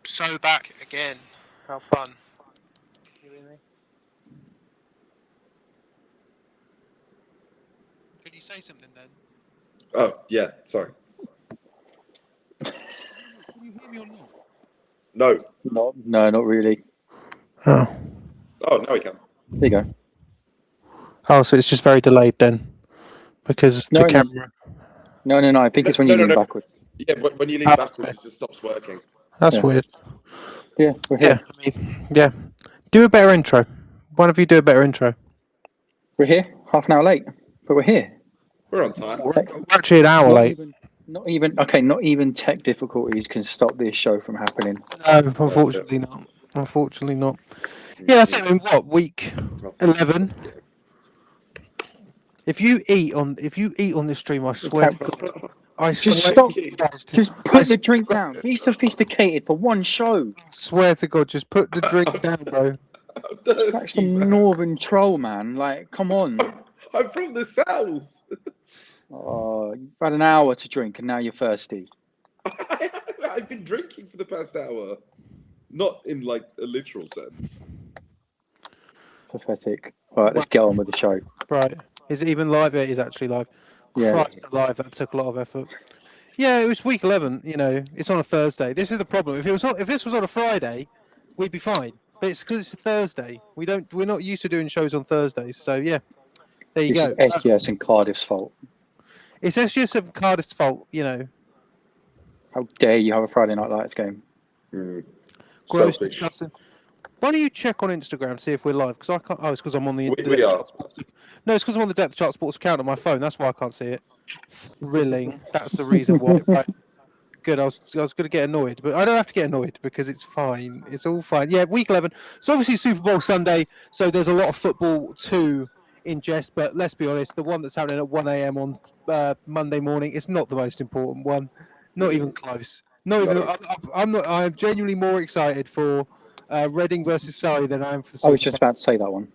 So back again. How fun. You with me? Could you say something then? Oh, yeah, sorry. Can you hear me or not? No. No, not really. Oh, now we can. There you go. Oh, so it's just very delayed then, because the camera. No. I think it's when you lean backwards. Yeah, when you lean backwards, it just stops working. That's weird. Yeah, we're here. Yeah. Do a better intro. One of you do a better intro. We're here, half an hour late, but we're here. We're on time. We're actually an hour late. Not even tech difficulties can stop this show from happening. No, unfortunately not. Unfortunately not. Yeah, that's it. In what, week 11? If you eat on this stream, I swear to God, stop. Just put the drink down. Be sophisticated for one show. I swear to God, just put the drink down, bro. Like some northern troll, man. Like, come on. I'm from the south. Oh, you've had an hour to drink and now you're thirsty. I've been drinking for the past hour. Not in, like, a literal sense. Pathetic. All right, let's get on with the show. Right. Is it even live? It is actually live. Yeah. Christ, live. That took a lot of effort. Yeah, it was week 11. You know, it's on a Thursday. This is the problem. If this was on a Friday, we'd be fine. But it's because it's a Thursday. We're not used to doing shows on Thursdays. So yeah, there you go. This is SGS and Cardiff's fault. It's SGS and Cardiff's fault. You know. How dare you have a Friday Night Lights game? Gross, disgusting. Why don't you check on Instagram, see if we're live? Because I can't. Oh, it's because I'm on the. We are. No, it's because I'm on the Depth Chart Sports account on my phone. That's why I can't see it. Thrilling. That's the reason why. Right. Good. I was going to get annoyed, but I don't have to get annoyed because it's fine. It's all fine. Yeah, week 11. So obviously Super Bowl Sunday. So there's a lot of football to ingest. But let's be honest, the one that's happening at 1 a.m. on Monday morning is not the most important one. Not even close. Not even. I'm not. I'm genuinely more excited for Reading versus Surrey than I am for the Super I was just about to say that one.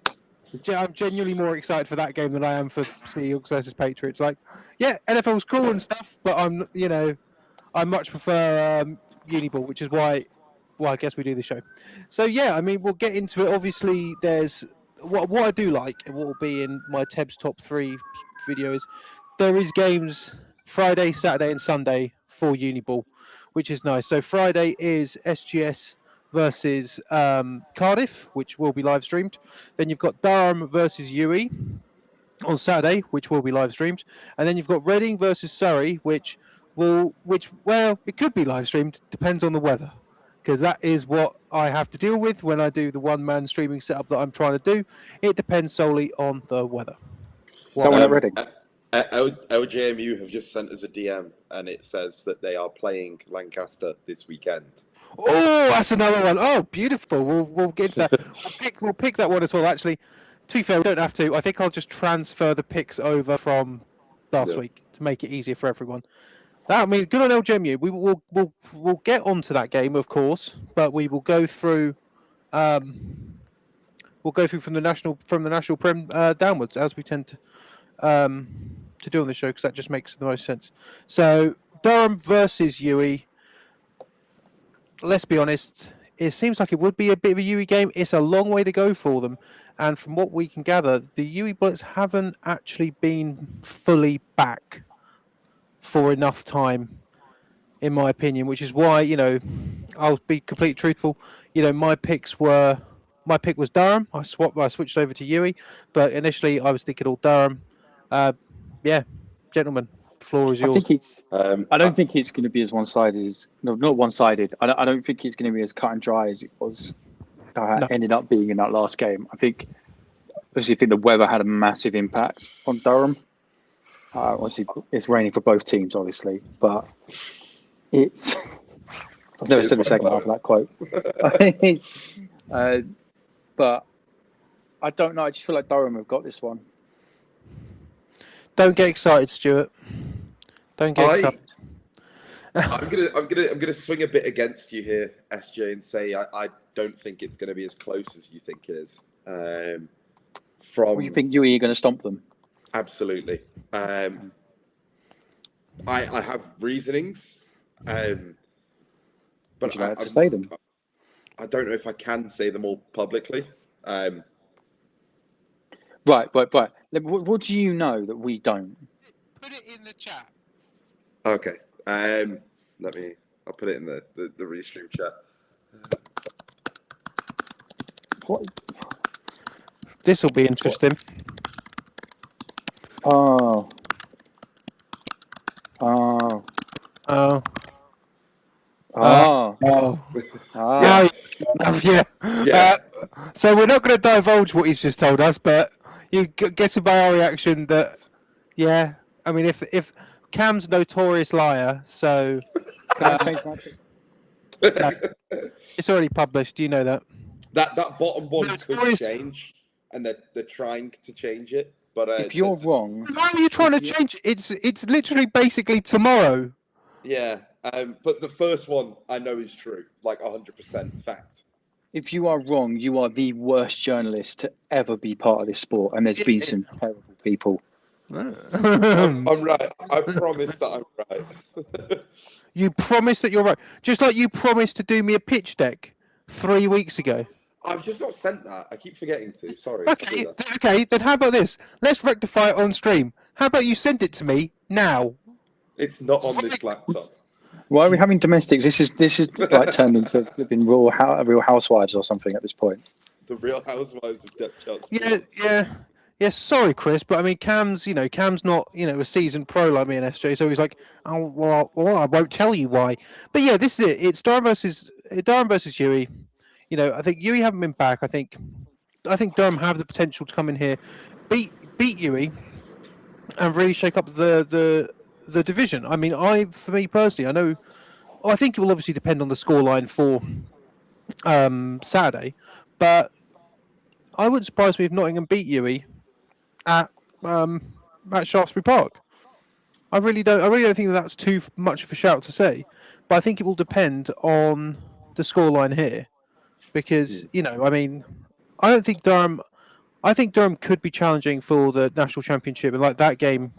I'm genuinely more excited for that game than I am for Seahawks versus Patriots. Like, yeah, NFL's cool and stuff, but I much prefer Uniball, which is why I guess we do the show. So yeah, I mean, we'll get into it. Obviously, there's what I do like, and what will be in my Teb's top 3 video is there is games Friday, Saturday, and Sunday for Uniball, which is nice. So Friday is SGS versus Cardiff, which will be live streamed. Then you've got Durham versus UE on Saturday, which will be live streamed, and then you've got Reading versus Surrey, which it could be live streamed. Depends on the weather, because that is what I have to deal with when I do the one-man streaming setup that I'm trying to do. It depends solely on the weather. Someone at Reading. LJMU have just sent us a DM, and it says that they are playing Lancaster this weekend. Oh, that's another one. Oh, beautiful. We'll get that. We'll pick that one as well. Actually, to be fair, we don't have to. I think I'll just transfer the picks over from last week to make it easier for everyone. That means good on LJMU. We'll get onto that game, of course, but we will go through. We'll go through from the national prem downwards, as we tend to do on the show, because that just makes the most sense. So Durham versus UE. Let's be honest, it seems like it would be a bit of a UE game. It's a long way to go for them. And from what we can gather, the UE Bullets haven't actually been fully back for enough time, in my opinion, which is why, I'll be completely truthful. My pick was Durham. I switched over to UE, but initially I was thinking all Durham. Yeah, gentlemen. Floor is yours. I don't think it's going to be as one-sided as not one-sided. I don't think it's going to be as cut and dry as it was ended up being in that last game. I think the weather had a massive impact on Durham. Obviously, it's raining for both teams, obviously, but it's. I've never said the second half of that quote. But I don't know. I just feel like Durham have got this one. Don't get excited, Stuart. Don't get excited. I'm gonna swing a bit against you here, SJ, and say I don't think it's gonna be as close as you think it is. You think UE are going to stomp them? Absolutely. I have reasonings, but Would you like to say them? I don't know if I can say them all publicly. Right. What do you know that we don't? Put it in the chat. Okay. I'll put it in the restream chat. What? This will be interesting. Oh. Yeah. So we're not going to divulge what he's just told us, but you guessing by our reaction that, yeah. I mean, if Cam's a notorious liar, so Can I change my pick? no, it's already published. You know that. That bottom one could Notorious. change, and they're trying to change it. But If you're wrong, why are you trying to change it? It's literally basically tomorrow. yeah. But the first one I know is true, like 100% fact. if you are wrong, you are the worst journalist to ever be part of this sport, and there's been some terrible people. I'm right. I promise that I'm right. You promised that you're right. Just like you promised to do me a pitch deck 3 weeks ago. I've just not sent that. I keep forgetting to. Sorry. Okay, then how about this? Let's rectify it on stream. How about you send it to me now? It's not on this laptop. Why are we having domestics? This is like turned into flipping Real Housewives or something at this point. The Real Housewives of Depth Charts. Yeah. Sorry, Chris, but I mean, Cam's not, a seasoned pro like me and SJ, so he's like, oh, well, I won't tell you why. But yeah, this is it. It's Durham versus Yui. I think Yui haven't been back. I think Durham have the potential to come in here, beat Yui, and really shake up the division. I mean, for me personally, I think it will obviously depend on the scoreline for Saturday, but I wouldn't surprise me if Nottingham beat Yui at Shaftesbury Park. I really don't think that's too much of a shout to say, but I think it will depend on the scoreline here, because I don't think Durham. I think Durham could be challenging for the national championship, and like that game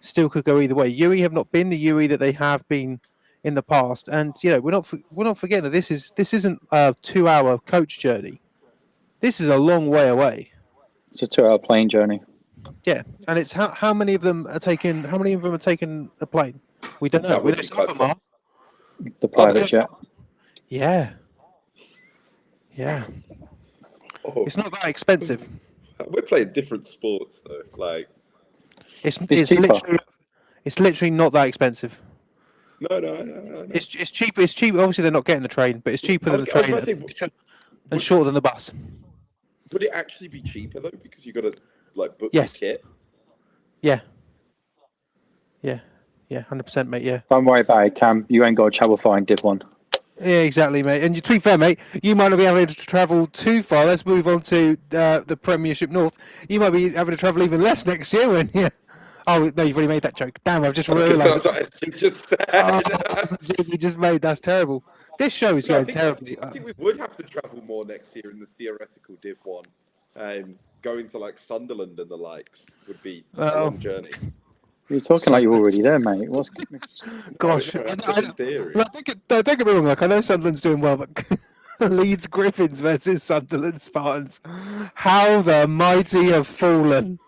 still could go either way. Yui have not been the Yui that they have been in the past, and we're not forgetting that this isn't a 2-hour coach journey. This is a long way away. It's a 2-hour plane journey. Yeah, and it's how many of them are taking? How many of them are taking a plane? We don't know. We know some of them are. The private jet. Yeah. Oh, It's not that expensive. we're playing different sports though. Like It's cheaper. literally not that expensive. no. It's cheap. It's cheap. Obviously, they're not getting the train, but it's cheaper than the train and shorter than the bus. Would it actually be cheaper though? Because you got to book Yes. the kit. Yeah, 100%, mate. Yeah. Don't worry about it, Cam. You ain't got to travel far in Div 1. Yeah, exactly, mate. And to be fair, mate, you might not be able to travel too far. Let's move on to the Premiership North. You might be having to travel even less next year when Oh no, you've already made that joke. Damn, I've just realised. You just said. That's the joke you just made. That's terrible. This show is going terribly. I think we would have to travel more next year in the theoretical Div 1. Going to like Sunderland and the likes would be a long journey. You're talking like you're already there, mate. Gosh, in theory. Don't get me wrong. Like I know Sunderland's doing well, but Leeds Griffins versus Sunderland Spartans. How the mighty have fallen.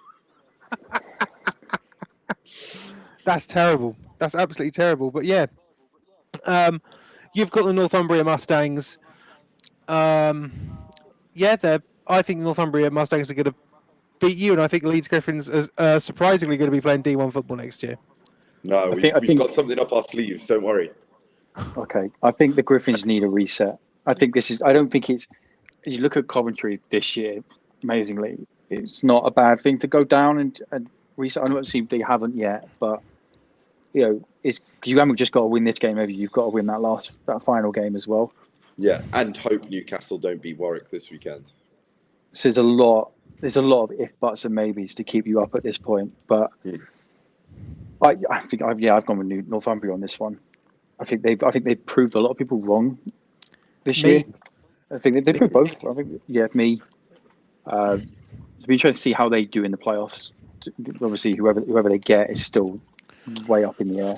That's terrible. That's absolutely terrible. But yeah, you've got the Northumbria Mustangs. I think Northumbria Mustangs are going to beat you, and I think Leeds Griffins are surprisingly going to be playing D1 football next year. No, we've got something up our sleeves. Don't worry. Okay, I think the Griffins need a reset. I don't think it's. You look at Coventry this year, amazingly, it's not a bad thing to go down and reset. I don't see they haven't yet, but it's you haven't just got to win this game. Maybe you've got to win that final game as well. Yeah, and hope Newcastle don't beat Warwick this weekend. So there's a lot of if, buts, and maybes to keep you up at this point. But I've gone with Northumbria on this one. I think they've proved a lot of people wrong this year. Me, I think they proved both. I think me. It'll be interesting to see how they do in the playoffs. Obviously, whoever they get is still way up in the air.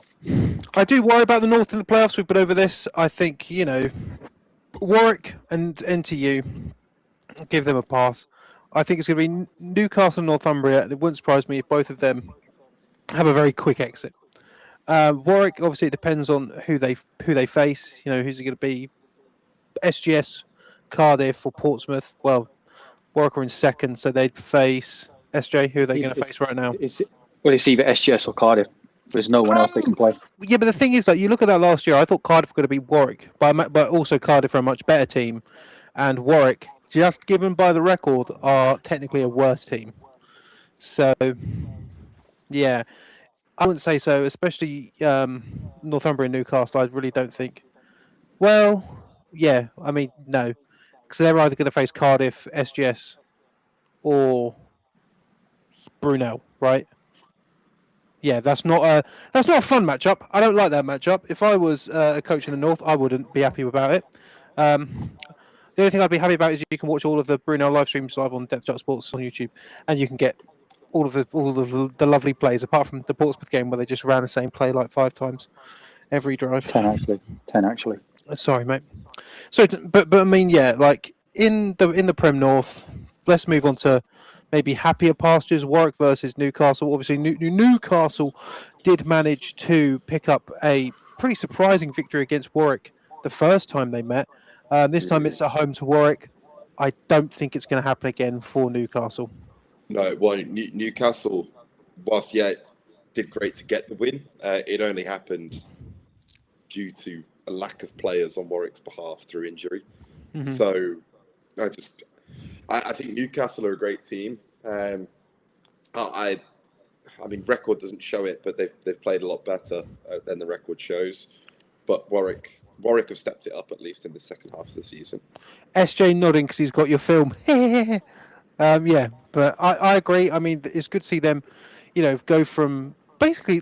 I do worry about the North in the playoffs. We've been over this. I think Warwick and NTU, give them a pass. I think it's going to be Newcastle and Northumbria, and it wouldn't surprise me if both of them have a very quick exit. Warwick, obviously, it depends on who they face. Who's it going to be? SGS, Cardiff, or Portsmouth. Well, Warwick are in second, so they'd face SJ. Who are they going to face right now? It's either SGS or Cardiff. There's no one else they can play. Yeah, but the thing is, you look at that last year. I thought Cardiff were going to be Warwick, but also Cardiff are a much better team, and Warwick, just given by the record, are technically a worse team. So, yeah, I wouldn't say so. Especially Northumbria and Newcastle. I really don't think. Well, yeah, I mean no, because they're either going to face Cardiff, SGS, or Brunel, right? Yeah, that's not a fun matchup. I don't like that matchup. If I was a coach in the North, I wouldn't be happy about it. The only thing I'd be happy about is you can watch all of the Brunel live streams live on Depth Shot Sports on YouTube, and you can get all of the lovely plays, apart from the Portsmouth game where they just ran the same play like 5 times every drive. 10 actually. Sorry, mate. So, but I mean, yeah, like in the Prem North, let's move on to maybe happier pastures. Warwick versus Newcastle. Obviously, Newcastle did manage to pick up a pretty surprising victory against Warwick the first time they met. This time it's at home to Warwick. I don't think it's going to happen again for Newcastle. No, it won't. Newcastle, whilst it did great to get the win, it only happened due to a lack of players on Warwick's behalf through injury. Mm-hmm. So I think Newcastle are a great team. I mean, record doesn't show it, but they've played a lot better than the record shows. But Warwick have stepped it up at least in the second half of the season. SJ nodding because he's got your film. Yeah, but I agree. I mean, it's good to see them, go from basically.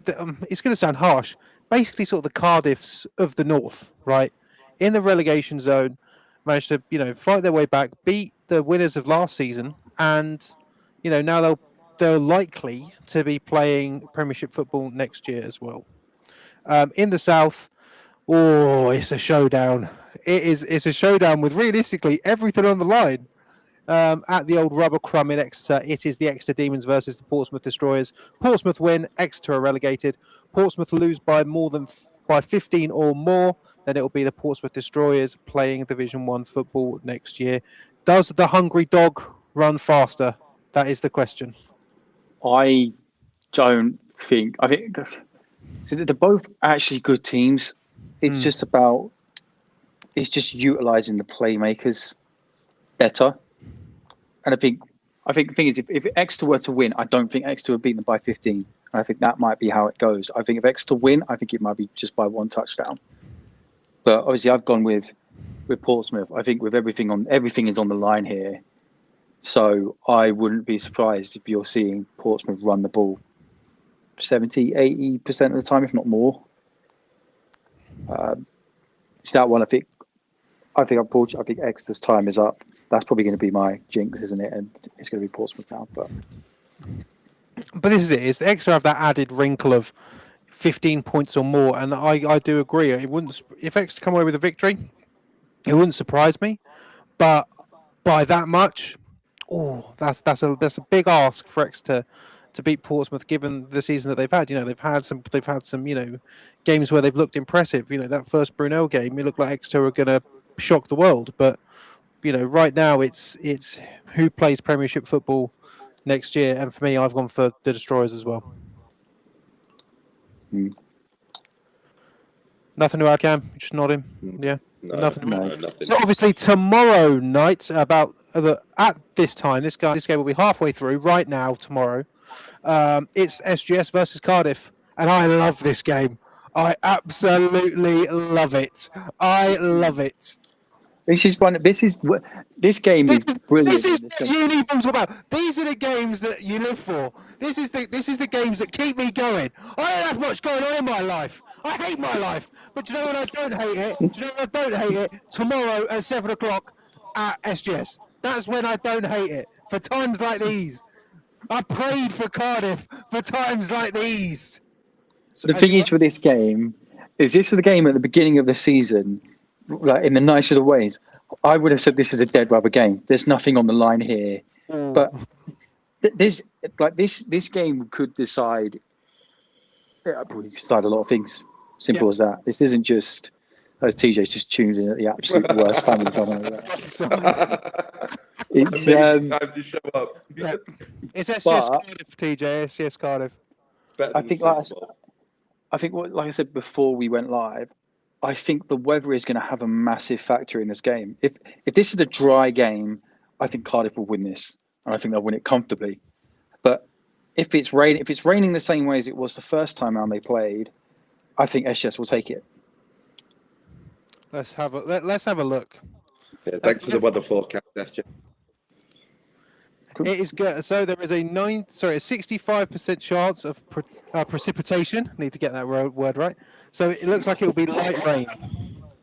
It's going to sound harsh. Basically, sort of the Cardiffs of the North, right? In the relegation zone, managed to fight their way back, beat the winners of last season, and now they're likely to be playing Premiership football next year as well. In the South, it's a showdown. It's a showdown with realistically everything on the line. At the old Rubber Crumb in Exeter, it is the Exeter Demons versus the Portsmouth Destroyers. Portsmouth win, Exeter are relegated. Portsmouth lose by 15 or more, then it will be the Portsmouth Destroyers playing Division 1 football next year. Does the hungry dog run faster? That is the question. I think so they're both actually good teams. It's just utilizing the playmakers better. And I think the thing is, if Exeter were to win, I don't think Exeter would beat them by 15. And I think that might be how it goes. I think if Exeter win, I think it might be just by 1 touchdown. But obviously, I've gone with Portsmouth. I think with everything is on the line here. So I wouldn't be surprised if you're seeing Portsmouth run the ball 70-80% of the time, if not more. It's that one. I think Exeter's time is up. That's probably going to be my jinx, isn't it? And it's going to be Portsmouth now. But this is it. Is Exeter have that added wrinkle of 15 points or more? And I do agree. It wouldn't, if Exeter come away with a victory, it wouldn't surprise me. But by that much, that's a big ask for Exeter to beat Portsmouth, given the season that they've had. They've had some games where they've looked impressive. That first Brunel game, it looked like Exeter are going to shock the world. But right now it's who plays Premiership football next year, and for me, I've gone for the Destroyers as well. Nothing to add, Cam? Just nodding. Yeah. No, nothing. Nothing. So obviously tomorrow night, at this time, this game will be halfway through right now. Tomorrow, it's SGS versus Cardiff, and I love this game. I absolutely love it. I love it. This is this game is brilliant. This is in the what sense- Uniball's all about. These are the games that you live for. This is the games that keep me going. I don't have much going on in my life. I hate my life. But do you know when I don't hate it? Do you know when I don't hate it? Tomorrow at 7 o'clock at SGS. That's when I don't hate it. For times like these. I prayed for Cardiff for times like these. So, The thing is with this game is this is the game at the beginning of the season, like in the nicest of ways. I would have said this is a dead rubber game. There's nothing on the line here, but this game could decide. Decide a lot of things. Simple as that. This isn't just as TJ's just tuned in at the absolute worst time we've done it. It's Amazing time to show up. Yeah. It's SGS Cardiff, TJ. SGS Cardiff. It's better I than think, like I said before we went live, I think the weather is going to have a massive factor in this game. If this is a dry game, I think Cardiff will win this, and I think they'll win it comfortably. But if it's raining the same way as it was the first time around they played, I think SGS will take it. Let's have a look. Yeah, thanks for the weather forecast, SJ. It is good. So there is a 65% chance of precipitation. Need to get that word right. So it looks like it will be light rain.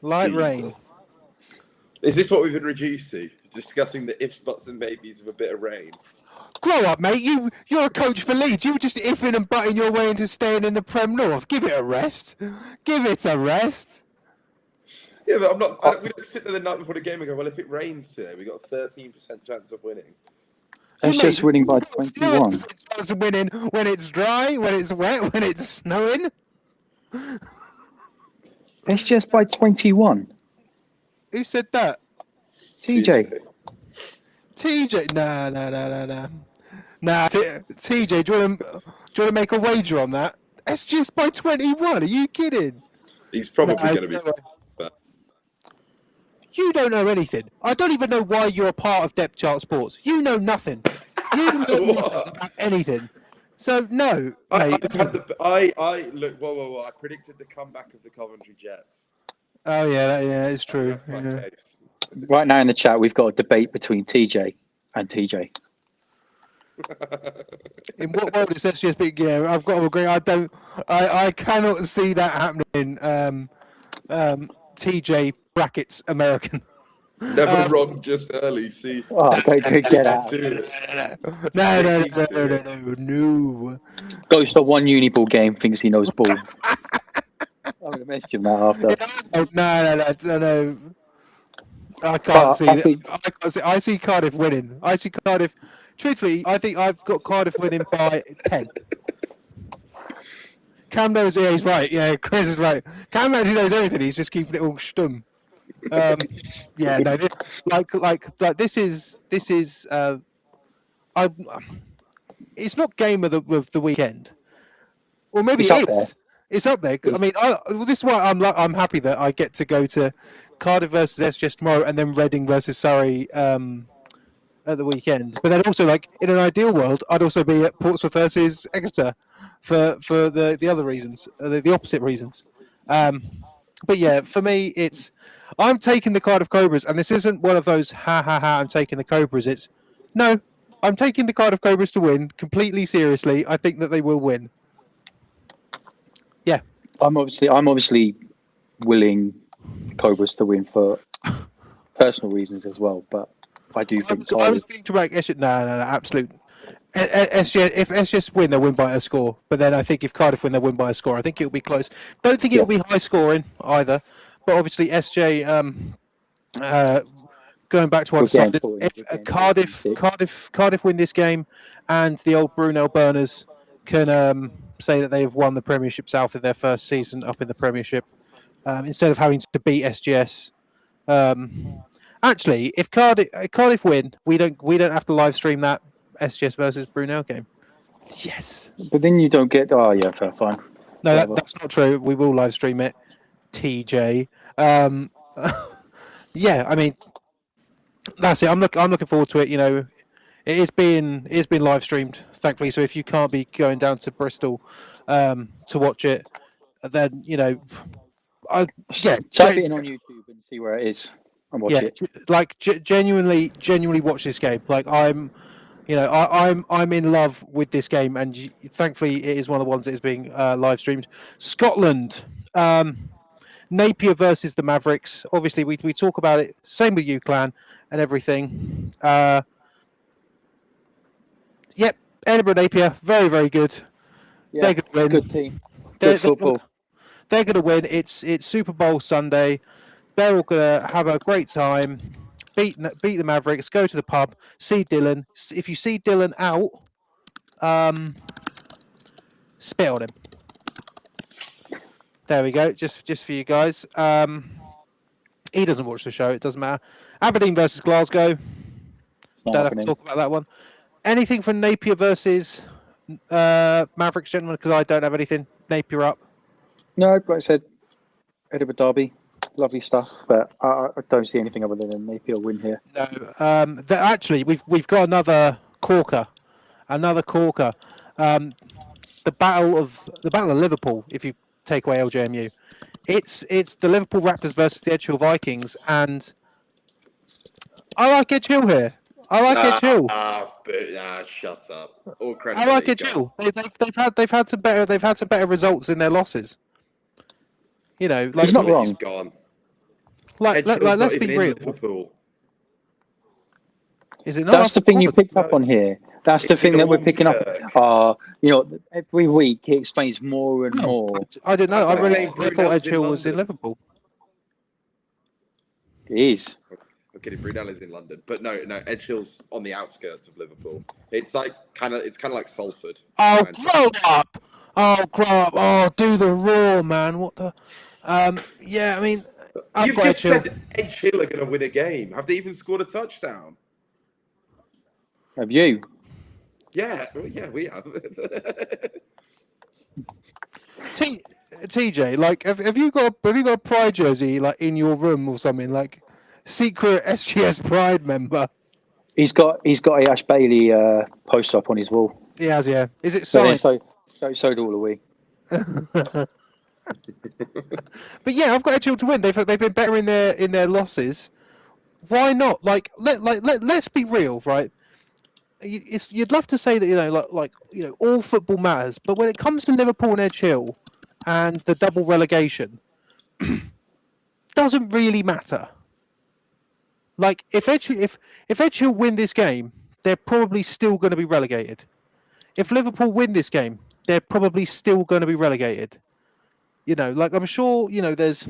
Light rain. Is this what we've been reduced to? Discussing the ifs, buts, and maybes of a bit of rain. Grow up, mate. You're a coach for Leeds. You were just ifing and butting your way into staying in the Prem North. Give it a rest. Give it a rest. Yeah, but we don't sit there the night before the game and go, well, if it rains today, we got a 13% chance of winning. It's just winning by 21. Chance of winning when it's dry, when it's wet, when it's snowing. It's just by 21. Who said that? TJ. TJ. Nah. TJ, do you want to make a wager on that? It's just by 21. Are you kidding? He's probably going to be. You don't know anything. I don't even know why you're a part of Depth Chart Sports. You know nothing. You know nothing about anything. So no. Mate. I look. Whoa! I predicted the comeback of the Coventry Jets. Oh yeah, it's true. That's my case. Right now in the chat, we've got a debate between TJ and TJ. In what world is SGS big? Yeah, I've got to agree. I cannot see that happening. TJ brackets American. Never wrong, just early. See. Oh, don't get out. No. Goes to one Uniball game, thinks he knows ball. I'm going to mention that after. No. I can't see that. I see Cardiff winning. I see Cardiff. Truthfully, I think I've got Cardiff winning by 10. Cam knows. Yeah, he's right. Yeah, Chris is right. Cam actually knows everything. He's just keeping it all stum. Yeah, no. This is. It's not game of the weekend, or maybe It's it up is. It's up there. I mean, this is why I'm happy that I get to go to Cardiff versus SGS tomorrow, and then Reading versus Surrey at the weekend. But then also, like in an ideal world, I'd also be at Portsmouth versus Exeter for the other reasons, the opposite reasons. But yeah, for me, I'm taking the Cardiff Cobras, and this isn't one of those I'm taking the Cobras. It's no, I'm taking the Cardiff Cobras to win completely seriously. I think that they will win. Yeah, I'm obviously willing Cobras to win for personal reasons as well, but I do think I was thinking about SGS. No, absolute. SGS, if SGS win, they'll win by a score. But then I think if Cardiff win, they'll win by a score. I think it'll be close. Don't think it'll be high scoring either. But obviously, SJ. Going back to what I said, if Cardiff win this game, and the old Brunel Burners can say that they have won the Premiership South in their first season up in the Premiership, instead of having to beat SGS. Actually, if Cardiff win, we don't have to live stream that SGS versus Brunel game. Yes, but then you don't get. Oh yeah, fair, fine. No, that's not true. We will live stream it. TJ. Yeah, I mean, that's it. I'm looking forward to it. You know, it's been live streamed, thankfully. So if you can't be going down to Bristol to watch it, then you know, type it in on YouTube and see where it is. and watch it. like genuinely watch this game. Like I'm in love with this game, and thankfully it is one of the ones that is being live streamed. Scotland, Napier versus the Mavericks. Obviously, we talk about it. Same with UClan and everything. Yep, Edinburgh Napier, very very good. Yeah, They're going to win. good team, good football. They're going to win. It's Super Bowl Sunday. They're all going to have a great time. Beat the Mavericks. Go to the pub. See Dylan. If you see Dylan out, spit on him. There we go. Just for you guys. He doesn't watch the show. It doesn't matter. Aberdeen versus Glasgow. Don't have to talk about that one. Anything from Napier versus Mavericks, gentlemen? Because I don't have anything. Napier up. No, like I said, Edinburgh Derby, lovely stuff. But I don't see anything other than a Napier win here. No. Actually, we've got another corker. The battle of Liverpool. If you take away LJMU, it's the Liverpool Raptors versus the Edge Hill Vikings, and I like Edge Hill here. Edge Hill. Shut up. All credit. I like Edge Hill. They've had some better results in their losses. You know, like he's not wrong. He's gone. Let's be real. Liverpool. Is it not? That's the thing you picked up on here. That's the thing that we're picking up. Every week he explains more and more. I didn't know. I thought Edge Hill was in Liverpool. It is. Okay, Brunel is in London, but no, Edge Hill's on the outskirts of Liverpool. It's kind of like Salford. Oh, grow up! Oh, do the raw, man. What the? Yeah, I mean, you've just said Edge Hill are going to win a game. Have they even scored a touchdown? Have you? Yeah, we have. TJ, like, have you got a Pride jersey like in your room or something, like secret SGS Pride member? He's got a Ash Bailey poster up on his wall. He has, yeah. Is it signed? So do all of we. But yeah, I've got Edge Hill to win. They've been better in their losses. Why not? Let's be real, right? You'd love to say that all football matters, but when it comes to Liverpool and Edge Hill and the double relegation, doesn't really matter. Like if Edge Hill win this game, they're probably still going to be relegated. If Liverpool win this game, they're probably still going to be relegated. I'm sure there's.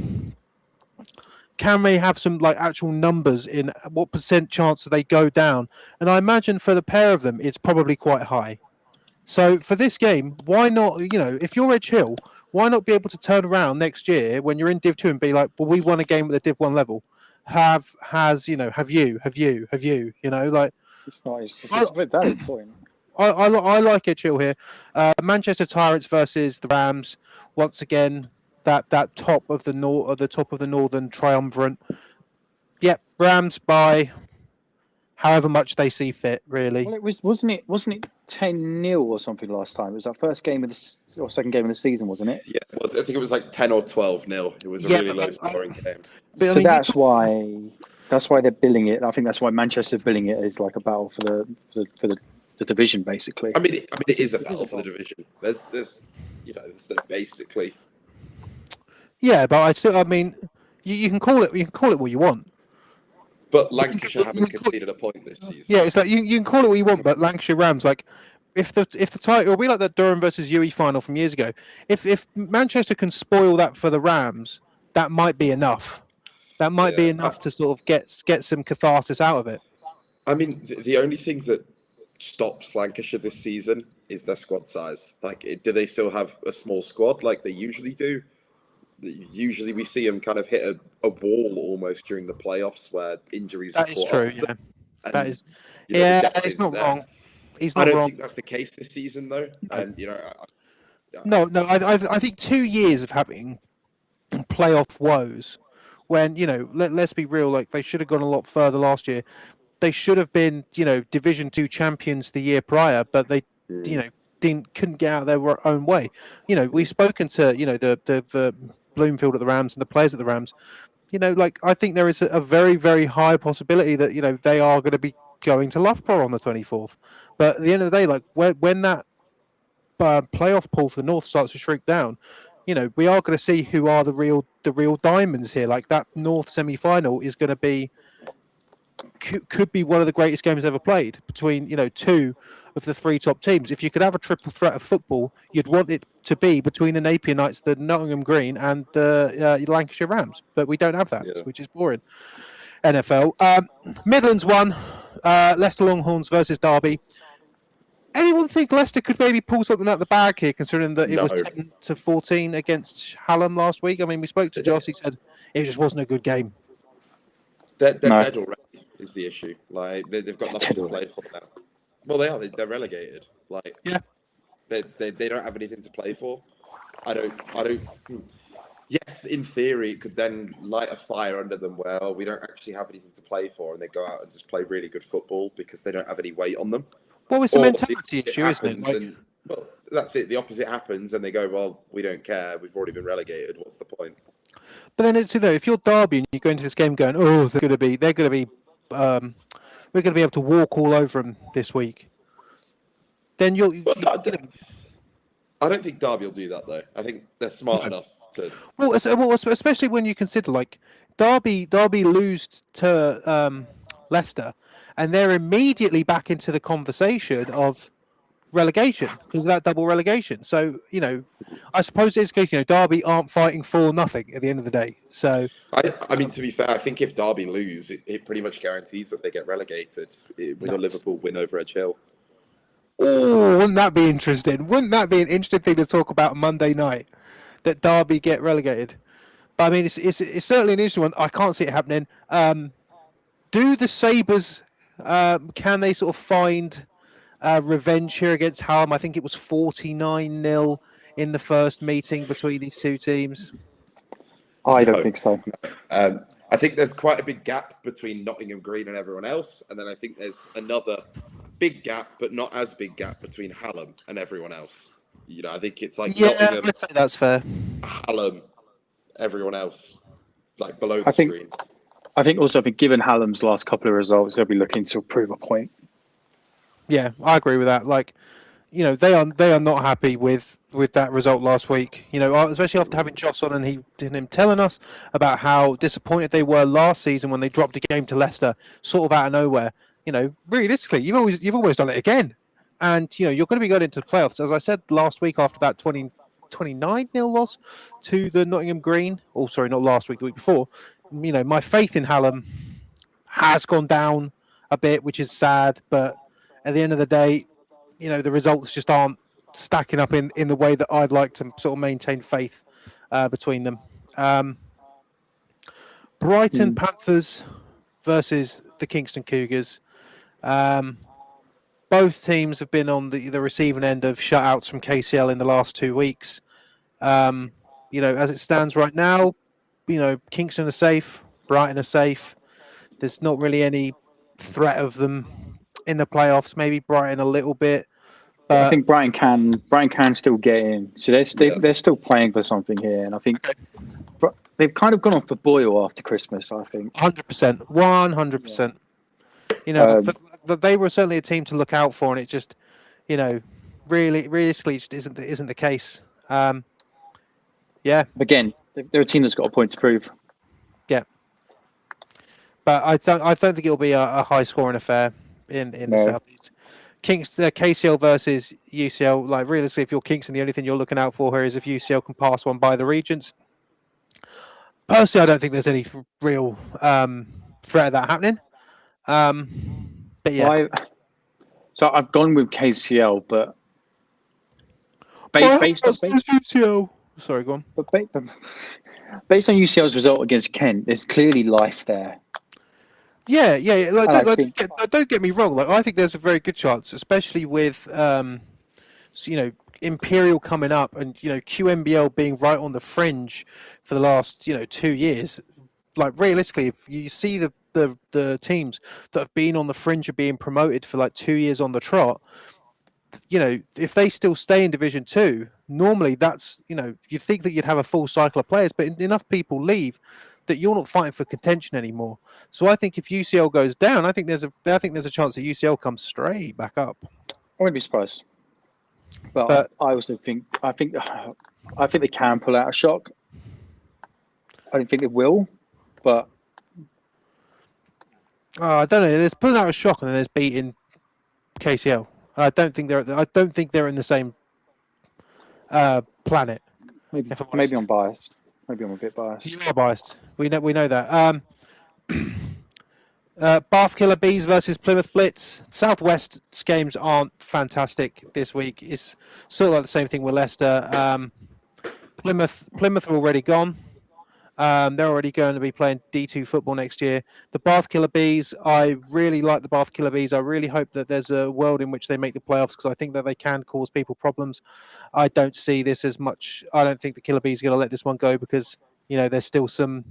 Can they have some actual numbers in what % chance they go down? And I imagine for the pair of them, it's probably quite high. So for this game, why not? If you're Edge Hill, why not be able to turn around next year when you're in Div 2 and be like, well, we won a game at the Div 1 level. Have you? It's nice. It's a very valid point. I like Edge Hill here. Manchester Tyrants versus the Rams. Once again, that top of the Northern Triumvirate. Yep, Rams by however much they see fit, really. Well, wasn't it 10-0 or something last time? It was our first game of the second game of the season, wasn't it? Yeah, it was. I think it was like 10 or 12-0. It was a really low scoring game. So that's why they're billing it. I think that's why Manchester are billing it as like a battle for the division, basically. I mean, it is a battle for the division. There's basically. Yeah, but you can call it what you want. But Lancashire haven't conceded a point this season. Yeah, it's like you can call it what you want, but Lancashire Rams, like if the title, it'll be like that Durham versus UE final from years ago. If Manchester can spoil that for the Rams, that might be enough. That might be enough to sort of get some catharsis out of it. I mean, the only thing that stops Lancashire this season is their squad size. Like, do they still have a small squad like they usually do? Usually we see them kind of hit a wall almost during the playoffs where injuries are caught true, up. Yeah. That is, it's not wrong. He's not I don't wrong. think that's the case this season, though. And, No, I think 2 years of having playoff woes when, let's be real, like they should have gone a lot further last year. They should have been, Division 2 champions the year prior, but they, couldn't get out of their own way. We've spoken to, the Bloomfield at the Rams and the players at the Rams. like I think there is a very, very high possibility that they are going to be going to Loughborough on the 24th. But at the end of the day, like when that playoff pool for the North starts to shrink down, we are going to see who are the real diamonds here. Like that North semi-final is going to be could be one of the greatest games ever played between two of the three top teams. If you could have a triple threat of football, you'd want it to be between the Napier Knights, the Nottingham Green, and the Lancashire Rams. But we don't have that, which is boring. NFL Midlands won. Leicester Longhorns versus Derby. Anyone think Leicester could maybe pull something out of the bag here, considering that it was 10-14 against Hallam last week? I mean, we spoke to Joss. He said it just wasn't a good game. They're dead already. Is the issue. Like they've got nothing to play for now. Well, they are. They're relegated. Like they don't have anything to play for. I don't. Yes, in theory, it could then light a fire under them. Well, we don't actually have anything to play for, and they go out and just play really good football because they don't have any weight on them. Well, it's a mentality issue, isn't it? Well, that's it. The opposite happens, and they go, "Well, we don't care. We've already been relegated. What's the point?" But then it's if you're Derby and you go into this game going, "Oh, they're going to be we're going to be able to walk all over them this week," then I don't think Derby will do that though. I think they're smart enough to. Well, especially when you consider like Derby lose to Leicester, and they're immediately back into the conversation of relegation because of that double relegation. So I suppose it's Derby aren't fighting for nothing at the end of the day. So I mean, to be fair, I think if Derby lose, it pretty much guarantees that they get relegated with a Liverpool win over Edge Hill. Oh, wouldn't that be interesting? Wouldn't that be an interesting thing to talk about Monday night? That Derby get relegated. But I mean, it's certainly an interesting one. I can't see it happening. Do the Sabres? Can they sort of find revenge here against Hallam? I think it was 49-0 in the first meeting between these two teams. I don't think so. I think there's quite a big gap between Nottingham Green and everyone else, and then I think there's another big gap, but not as big gap between Hallam and everyone else. I think it's like Nottingham, I'd say that's fair. Hallam, everyone else, like below the screen. I think also, given Hallam's last couple of results, they'll be looking to prove a point. Yeah, I agree with that. Like, they are not happy with that result last week. Especially after having Joss on and him telling us about how disappointed they were last season when they dropped a game to Leicester, sort of out of nowhere. Realistically, you've almost done it again, and you're going to be going into the playoffs. As I said last week, after that 29-0 loss to the Nottingham Green. Oh, sorry, not last week, the week before. My faith in Hallam has gone down a bit, which is sad, but at the end of the day, the results just aren't stacking up in the way that I'd like to sort of maintain faith between them. Brighton Panthers versus the Kingston Cougars. Both teams have been on the receiving end of shutouts from KCL in the last 2 weeks. As it stands right now, Kingston are safe, Brighton are safe. There's not really any threat of them in the playoffs. Maybe Brighton a little bit. But I think Brighton can still get in. So they're still playing for something here, and I think they've kind of gone off the boil after Christmas. I think 100%, 100%. They were certainly a team to look out for, and it just, really, realistically, just isn't the case. Again, they're a team that's got a point to prove. Yeah, but I don't think it'll be a high scoring affair in the Southeast. KCL versus UCL. Like realistically, if you're Kingston, the only thing you're looking out for here is if UCL can pass one by the Regents. Personally, I don't think there's any real threat of that happening. But yeah. So I've gone with KCL, but based on UCL. Sorry, go on. But based on UCL's result against Kent, there's clearly life there. Yeah. Don't get me wrong. Like I think there's a very good chance, especially with Imperial coming up and QMBL being right on the fringe for the last 2 years. Like realistically, if you see the teams that have been on the fringe of being promoted for like 2 years on the trot, if they still stay in Division 2, normally that's you'd think that you'd have a full cycle of players, but enough people leave that you're not fighting for contention anymore. So I think if UCL goes down, I think there's a chance that UCL comes straight back up. I wouldn't be surprised. But I also think they can pull out a shock. I don't think they will, but I don't know. There's pulling out a shock and then there's beating KCL. I don't think they're in the same planet. maybe I'm biased. Maybe I'm a bit biased. You are biased. We know that. Bath Killer Bees versus Plymouth Blitz. Southwest games aren't fantastic this week. It's sort of like the same thing with Leicester. Plymouth are already gone. They're already going to be playing D2 football next year. The Bath Killer Bees, I really like the Bath Killer Bees. I really hope that there's a world in which they make the playoffs because I think that they can cause people problems. I don't see this as much. I don't think the Killer Bees are going to let this one go because there's still some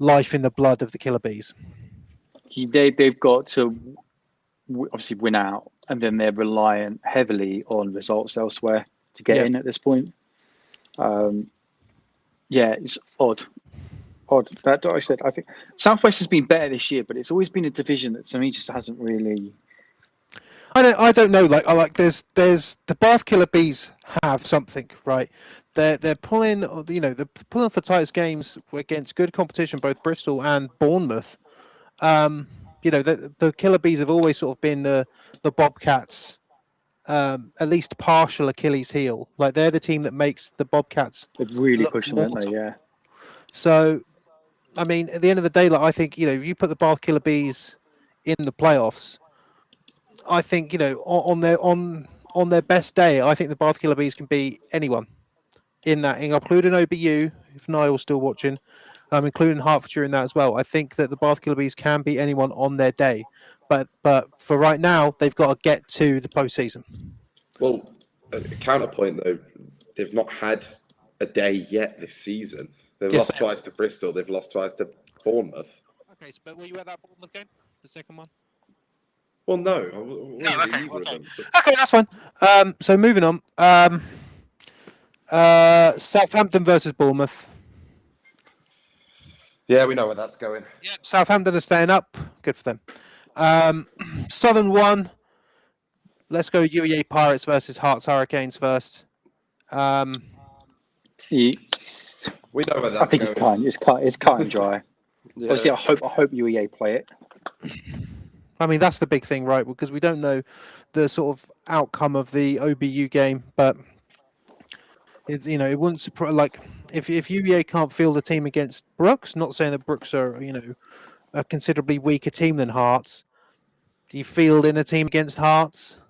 life in the blood of the Killer Bees. They've got to obviously win out, and then they're reliant heavily on results elsewhere to get in at this point. Yeah, it's odd. That's what I said. I think Southwest has been better this year, but it's always been a division that to me just hasn't really. I don't know. There's the Bath Killer Bees have something, right? They're pulling, they're pulling for tightest games against good competition, both Bristol and Bournemouth. The Killer Bees have always sort of been the Bobcats. At least partial Achilles heel. Like they're the team that makes the Bobcats. They've really pushed them, haven't they? Yeah. So, I mean, at the end of the day, I think if you put the Bath Killer Bees in the playoffs, I think on their best day, I think the Bath Killer Bees can beat anyone in that. Including OBU, if Niall's still watching. I'm including Hertfordshire in that as well. I think that the Bath Killer Bees can beat anyone on their day. But for right now, they've got to get to the postseason. Well, a counterpoint though, they've not had a day yet this season. They've lost twice to Bristol. They've lost twice to Bournemouth. Okay, but were you at that Bournemouth game, the second one? Well, no. Okay, that's fine. So moving on. Southampton versus Bournemouth. Yeah, we know where that's going. Yeah, Southampton are staying up. Good for them. Southern 1. Let's go UEA Pirates versus Hearts Hurricanes first. We know where that's I think going. it's cut and dry. Yeah. Obviously, I hope UEA play it. I mean, that's the big thing, right? Because we don't know the sort of outcome of the OBU game, but it wouldn't surprise. If UEA can't field a team against Brooks, not saying that Brooks are a considerably weaker team than Hearts. Do you field in a team against Hearts?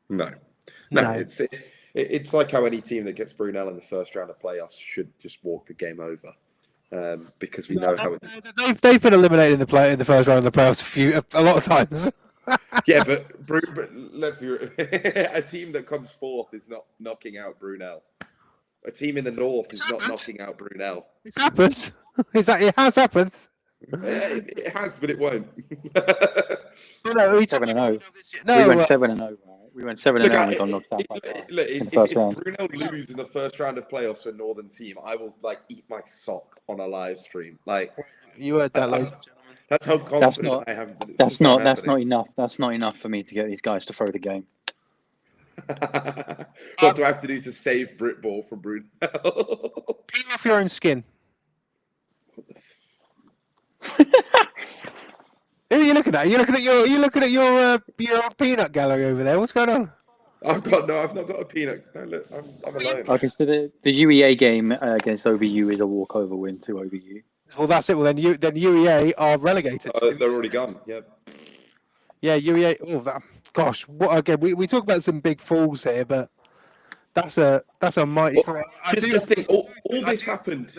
No. It's like how any team that gets Brunel in the first round of playoffs should just walk the game over, because we know how it's. They've been eliminated in the first round of the playoffs a lot of times. Yeah, but let's be real. A team that comes fourth is not knocking out Brunel. A team in the north is not knocking out Brunel. It's happened. It has happened. It has, but it won't. No, 7-0. No, we went 7-0. Right? We went 7-0 and we got knocked out in the first round. If Brunel lose in the first round of playoffs for a Northern team, I will eat my sock on a live stream. You heard that, ladies and gentlemen. That's how confident I am. That's not enough. That's not enough for me to get these guys to throw the game. What do I have to do to save Britball from Brunel? Peel off your own skin. Who are you looking at? Are you looking at your peanut gallery over there? What's going on? I've not got a peanut. No, look, I'm alone. I consider the UEA game against OBU is a walkover win to OBU. Well, that's it. Well, then UEA are relegated. They're already gone. Yeah. Yeah, UEA. Oh, gosh. What again? We talk about some big falls here, but that's a mighty. I just think all this happened.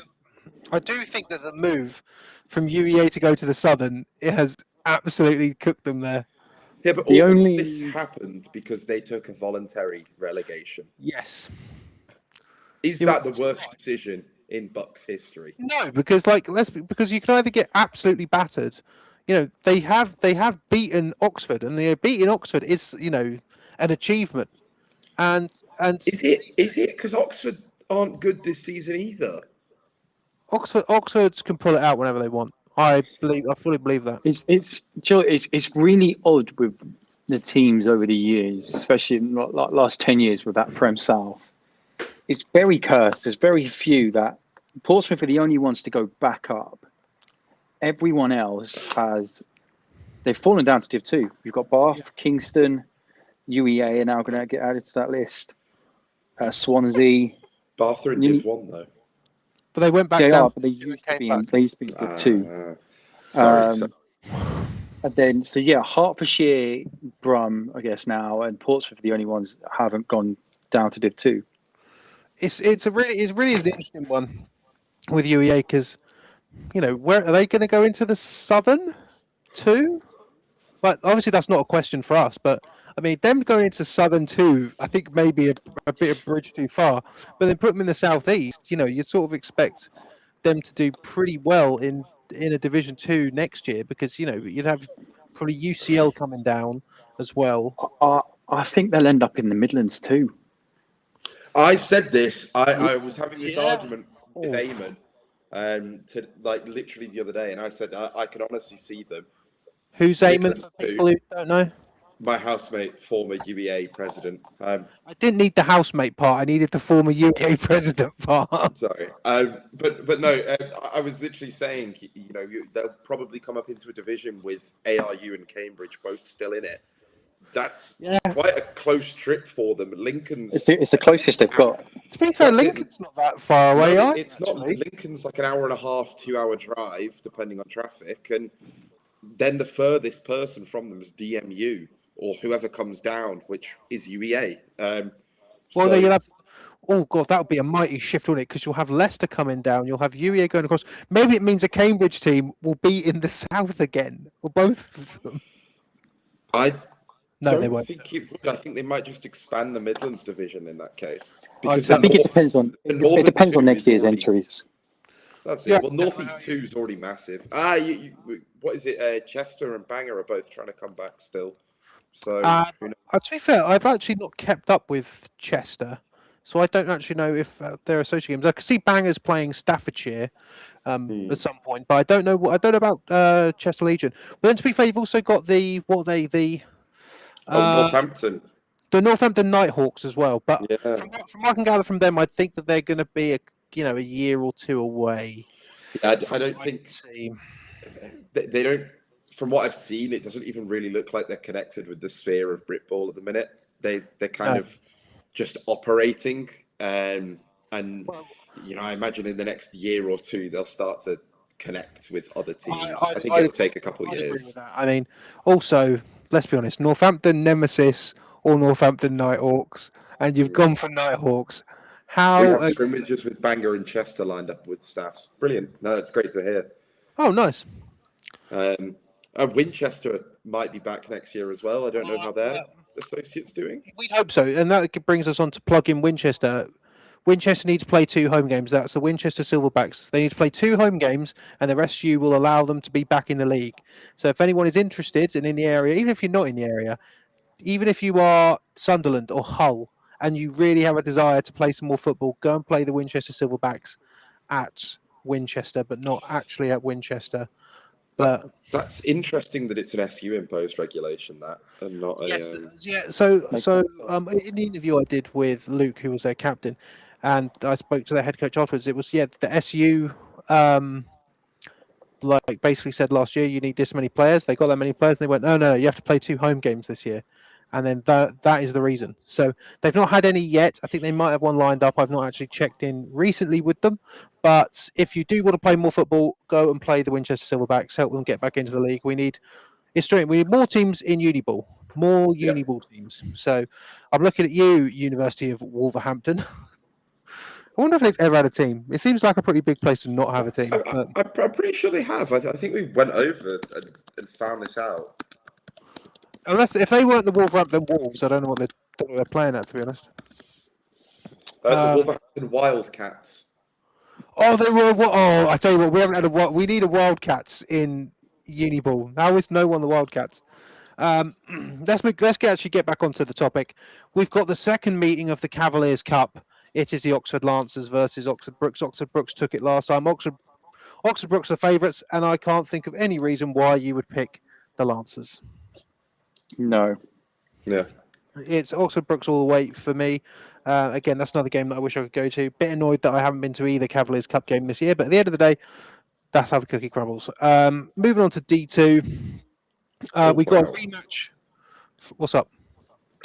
I do think that the move from UEA to go to the Southern, it has absolutely cooked them there. Yeah, but this happened because they took a voluntary relegation. Yes. Is that the worst decision in Bucks history? No, because because you can either get absolutely battered. They have beaten Oxford, and beating Oxford is an achievement. And is it because Oxford aren't good this season either? Oxford can pull it out whenever they want. I fully believe that. It's really odd with the teams over the years, especially in like last 10 years with that Prem South. It's very cursed. There's very few that Portsmouth are the only ones to go back up. Everyone else they've fallen down to Div 2. You've got Bath, Kingston, UEA are now going to get added to that list. Swansea. Bath are in Div 1 though. But they went back They down. are, but they used to be in Div 2. Sorry. And then, Hertfordshire, Brum, I guess now, and Portsmouth are the only ones that haven't gone down to Div 2. It's really is an interesting one with UEA because, where are they going to go into the Southern too? But obviously that's not a question for us. But I mean, them going into Southern 2, I think maybe a bit of bridge too far. But then put them in the Southeast, you sort of expect them to do pretty well in a Division 2 next year because you'd have probably UCL coming down as well. I think they'll end up in the Midlands too. I said this. I was having this argument with Eamon to literally the other day, and I said I can honestly see them. Who's Eamon for people who don't know? My housemate, former UEA president. I didn't need the housemate part. I needed the former UEA president part. Sorry, but no. I was literally saying, they'll probably come up into a division with ARU and Cambridge both still in it. That's quite a close trip for them. Lincoln's it's the closest they've got. To be fair, Lincoln's not that far away. No, it's not. Lincoln's like an hour and a half, 2 hour drive, depending on traffic, and then the furthest person from them is DMU or whoever comes down, which is UEA. No, you'll have. Oh god, that would be a mighty shift, wouldn't it? Because you'll have Leicester coming down, you'll have UEA going across. Maybe it means a Cambridge team will be in the south again, or both of them. They won't. Think it would. I think they might just expand the Midlands division in that case. Because I think it depends on next year's entries. That's it. Yeah. Well, North East 2 is already massive. What is it? Chester and Bangor are both trying to come back still. So, to be fair, I've actually not kept up with Chester, so I don't actually know if they're associate games. I can see Bangor's playing Staffordshire at some point, but I don't know. I don't know about Chester Legion. But then, to be fair, you've also got Northampton. The Northampton Nighthawks as well. But from what I can gather from them, I think that they're going to be a year or two away. Yeah, I don't think they don't. From what I've seen, it doesn't even really look like they're connected with the sphere of Britball at the minute. They're kind of just operating, and I imagine in the next year or two they'll start to connect with other teams. I think it'll take a couple of years. I mean, also, let's be honest, Northampton Nemesis or Northampton Nighthawks, and you've gone for Nighthawks. How we have scrimmages with Bangor and Chester lined up with staffs. Brilliant. No, it's great to hear. Oh, nice. Winchester might be back next year as well. I don't know how their associates doing. We hope so, and that brings us on to plug in Winchester. Winchester needs to play 2 home games. That's the Winchester Silverbacks. They need to play 2 home games, and the rest of you will allow them to be back in the league. So if anyone is interested and in the area, even if you're not in the area, even if you are Sunderland or Hull, and you really have a desire to play some more football, go and play the Winchester Silverbacks at Winchester, but not actually at Winchester. That's interesting that it's an SU imposed regulation, that, and not a. So in the interview I did with Luke, who was their captain, and I spoke to their head coach afterwards. It was the SU basically said last year you need this many players. They got that many players, and they went, no, you have to play 2 home games this year. And then that is the reason. So they've not had any yet. I think they might have one lined up. I've not actually checked in recently with them. But if you do want to play more football, go and play the Winchester Silverbacks. Help them get back into the league. We need more teams in Uniball. More Uniball teams. So I'm looking at you, University of Wolverhampton. I wonder if they've ever had a team. It seems like a pretty big place to not have a team. I'm pretty sure they have. I think we went over and found this out. Unless if they weren't the Wolverhampton Wolves, I don't know what they're playing at, to be honest. The Wolverhampton Wildcats. Oh, they were. Oh, I tell you what, we haven't had we need a Wildcats in Uniball. How is no one the Wildcats? Let's actually get back onto the topic. We've got the second meeting of the Cavaliers Cup It is the Oxford Lancers versus Oxford Brooks. Oxford Brooks took it last time. Oxford Brooks are favourites, and I can't think of any reason why you would pick the Lancers. No. Yeah. It's Oxford Brooks all the way for me. Again, that's another game that I wish I could go to. Bit annoyed that I haven't been to either Cavaliers Cup game this year, but at the end of the day, that's how the cookie crumbles. Moving on to D2, we got a rematch. What's up?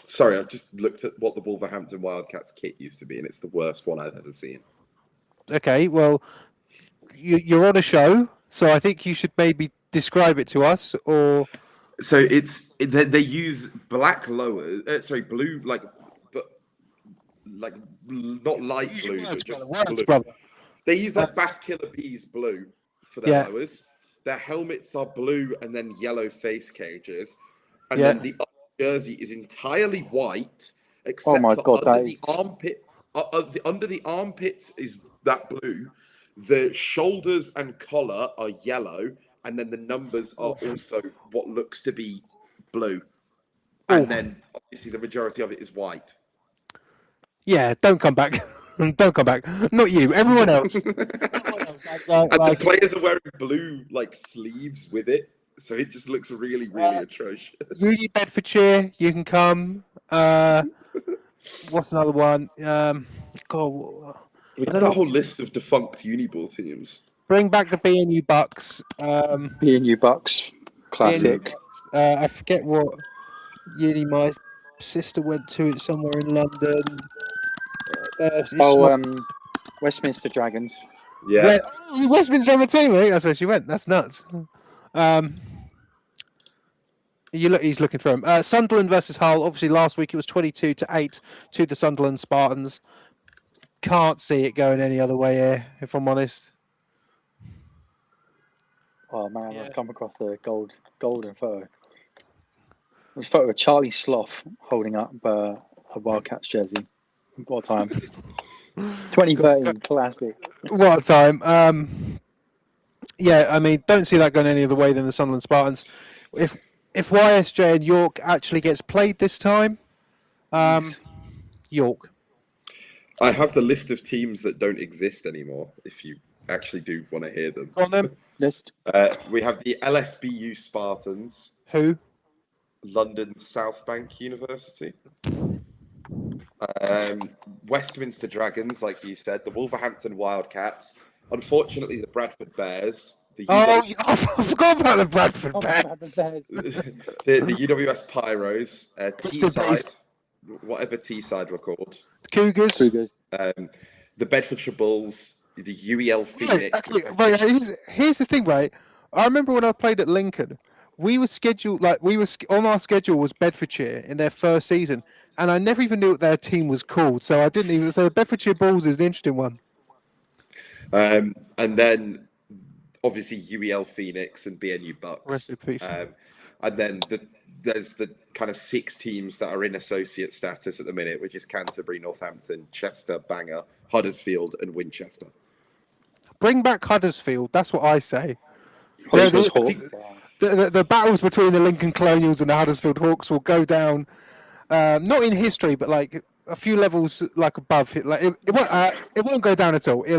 Sorry, I've just looked at what the Wolverhampton Wildcats kit used to be, and it's the worst one I've ever seen. Okay, well, you're on a show, so I think you should maybe describe it to us, or... So they use black blue, like not light blue, but just blue. Brother. They use like Bath Killer Bees blue for their lowers. Their helmets are blue and then yellow face cages, and then the jersey is entirely white, except for under the armpit. Under the armpits is that blue. The shoulders and collar are yellow, and then the numbers are also what looks to be blue. And then obviously the majority of it is white. Yeah, don't come back. Don't come back. Not you. Everyone else. And the players are wearing blue sleeves with it, so it just looks really, really atrocious. Uni Bedfordshire, you can come. What's another one? God, we got a whole list of defunct Uniball teams. Bring back the BNU Bucks. BNU Bucks, classic. BNU Bucks. I forget what uni my sister went to. It somewhere in London. Westminster Dragons. Yeah. Westminster on the team. I think that's where she went. That's nuts. He's looking through him. Sunderland versus Hull. Obviously, last week it was 22-8 to the Sunderland Spartans. Can't see it going any other way here, if I'm honest. Oh man, I've come across the golden photo. There's a photo of Charlie Sloth holding up a Wildcats jersey. What time? 2013 classic. What time? Yeah, I mean, don't see that going any other way than the Sunderland Spartans. If YSJ and York actually gets played this time, York. I have the list of teams that don't exist anymore, if you actually do want to hear them. Go on then. List. We have the LSBU Spartans. Who? London South Bank University. Westminster Dragons, like you said. The Wolverhampton Wildcats. Unfortunately, the Bradford Bears. I forgot about the Bradford Bears. The UWS Pyros. Teesside, whatever Teesside were called. Cougars. The Bedfordshire Bulls. The UEL Phoenix. Right, here's the thing, right? I remember when I played at Lincoln, we were scheduled, on our schedule was Bedfordshire in their first season, and I never even knew what their team was called, so I didn't even. So Bedfordshire Bulls is an interesting one. And then obviously UEL Phoenix and BNU Bucks. Rest in peace. And then there's the kind of 6 teams that are in associate status at the minute, which is Canterbury, Northampton, Chester, Bangor, Huddersfield, and Winchester. Bring back Huddersfield. That's what I say. The battles between the Lincoln Colonials and the Huddersfield Hawks will go down, not in history, but a few levels above it. It won't go down at all. It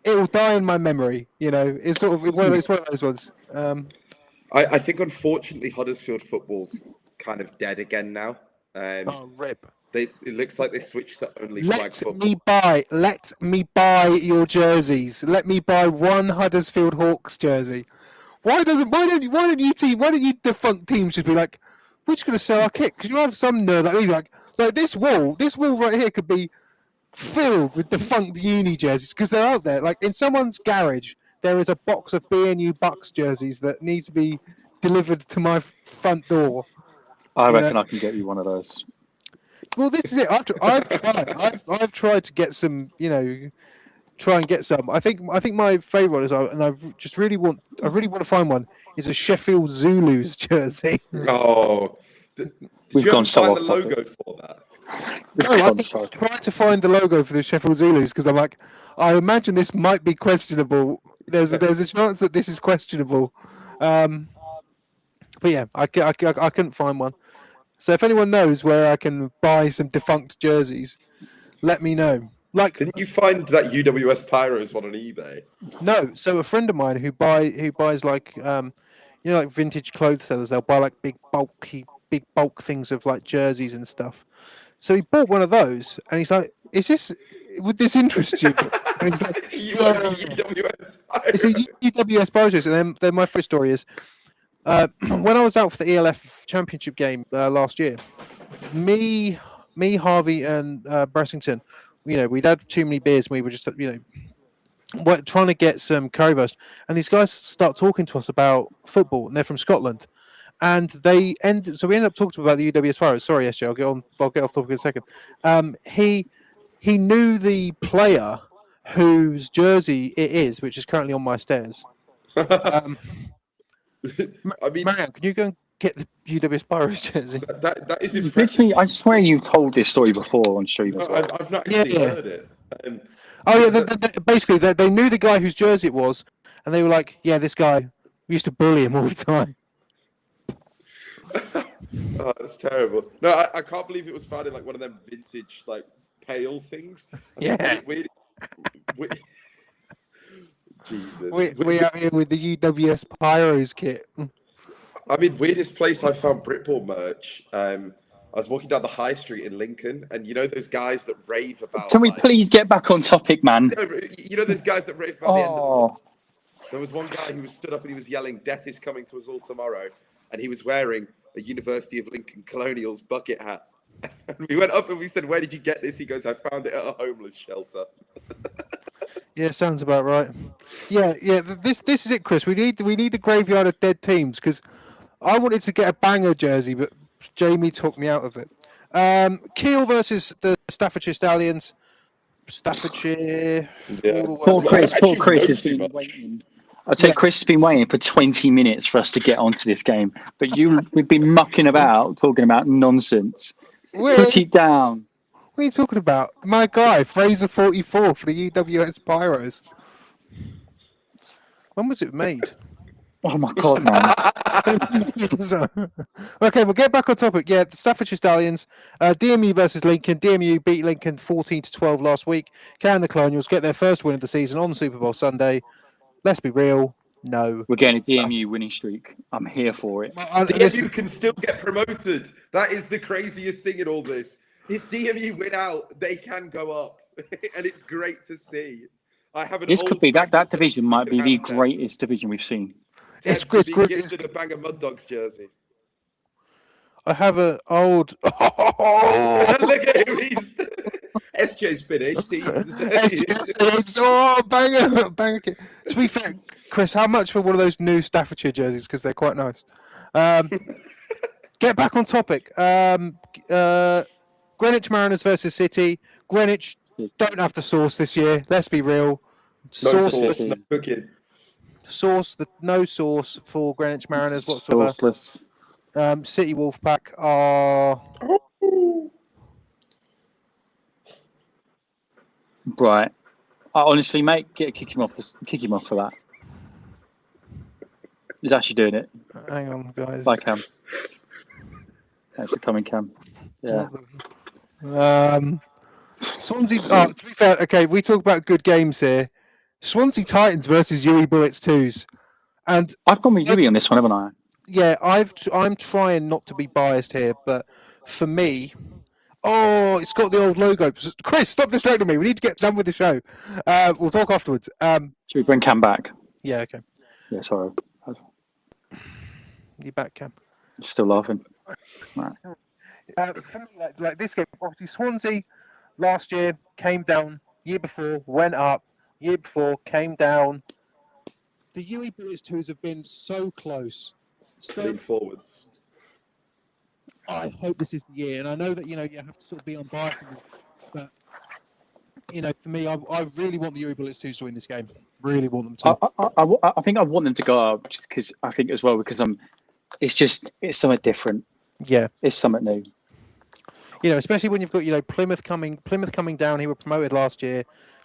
will die in my memory. It's sort of one of those ones. I think unfortunately Huddersfield football's kind of dead again now. Rip. It looks like they switched to only flag football. Let me buy your jerseys. Let me buy one Huddersfield Hawks jersey. Why don't you defunct teams just be like, we're just going to sell our kit? Because you have some nerd like me like this wall right here could be filled with defunct uni jerseys because they're out there. Like in someone's garage, there is a box of BNU Bucks jerseys that needs to be delivered to my front door. I reckon I can get you one of those. Well, this is it. I've tried. I've tried to get some. Try and get some. I think my favourite one is, and I really want to find one. Is a Sheffield Zulus jersey. Oh, we've gone so off the logo for that. I tried to find the logo for the Sheffield Zulus because I'm like, I imagine this might be questionable. There's a chance that this is questionable. But yeah, I couldn't find one. So if anyone knows where I can buy some defunct jerseys, let me know. Like, Didn't you find that UWS Pyros one on eBay? no. So a friend of mine who buys like like vintage clothes sellers, they'll buy like big bulk things of like jerseys and stuff. So he bought one of those, and he's like, would this interest you?" And he's like, You "Yeah." want the UWS It's a Pyros? UWS Pyros, and then my first story is when I was out for the ELF Championship game last year. Me, Harvey, and Bressington, we'd had too many beers, and we were just, trying to get some currywurst. And these guys start talking to us about football, and they're from Scotland. And so we ended up talking about the UWS Pirates. Sorry, SJ, I'll get off topic in a second. He knew the player whose jersey it is, which is currently on my stairs. I mean, Marianne, can you go and get the UWS Pirates jersey? that is Literally, impressive. I swear you've told this story before on stream as well. I've not actually Yeah. heard it. Oh yeah, basically they knew the guy whose jersey it was, and they were like, "Yeah, this guy. We used to bully him all the time." Oh, that's terrible. No, I can't believe it was found in like one of them vintage like pale things. Yeah. Jesus. We out here with the UWS Pyros kit. I mean, weirdest place I found Britball merch. I was walking down the high street in Lincoln, and you know those guys that rave about. Can we please get back on topic, man? You know those guys that rave about the end of the Oh, month? There was one guy who was stood up and he was yelling, "Death is coming to us all tomorrow," and he was wearing a University of Lincoln Colonials bucket hat. And we went up and we said, "Where did you get this?" He goes, "I found it at a homeless shelter." Yeah, sounds about right. Yeah. This is it, Chris. We need the graveyard of dead teams, because I wanted to get a banger jersey, but Jamie took me out of it. Kiel versus the Staffordshire Stallions. Staffordshire. Yeah. poor Chris. I Poor actually Chris know has too been much. waiting. I'd say Chris has been waiting for 20 minutes for us to get onto this game, but we've been mucking about talking about nonsense. Put it down. What are you talking about? My guy, Fraser 44 for the UWS Pyros. When was it made? Oh my god, man! Okay, we'll get back on topic. Yeah, the Staffordshire Stallions, DMU versus Lincoln. DMU beat Lincoln 14-12 last week. Can the Colonials get their first win of the season on Super Bowl Sunday? Let's be real. No. We're getting a DMU winning streak. I'm here for it. DMU can still get promoted. That is the craziest thing in all this. If DMU win out, they can go up, and it's great to see. I have an This old could be that banger division might be the have text. greatest division we've seen. It's Debs Chris. being gifted a banger Mud Dogs jersey. I have an old. Look at him. SJ's finished. Banger. To be fair, Chris, how much for one of those new Staffordshire jerseys? Because they're quite nice. Get back on topic. Greenwich Mariners versus City. Greenwich don't have the sauce this year. Let's be real. No sauce, no cooking. No sauce for Greenwich Mariners whatsoever. Sauceless. City Wolfpack are. Right. Honestly, mate, kick him off for that. He's actually doing it. Hang on, guys. Bye, Cam. Thanks for coming, Cam. Yeah. Swansea. To be fair, okay, we talk about good games here. Swansea Titans versus Uri Bullets 2s, and I've gone with Yui on this one, haven't I? yeah, I'm trying not to be biased here, but for me, it's got the old logo. Chris, stop distracting me. We need to get done with the show. We'll talk afterwards. Should we bring Cam back? Yeah, okay. Yeah, sorry. You back, Cam? Still laughing. Right. For me, like this game, obviously Swansea last year came down. Year before went up. Year before came down. The UE Bullets 2s have been so close. Lean forwards. I hope this is the year, and I know that you have to sort of be unbiased, but for me, I really want the UE Bullets 2s to win this game. Really want them to. I think I want them to go up just because I think as well because it's something different. Yeah, it's something new. Especially when you've got Plymouth coming down. He were promoted last year.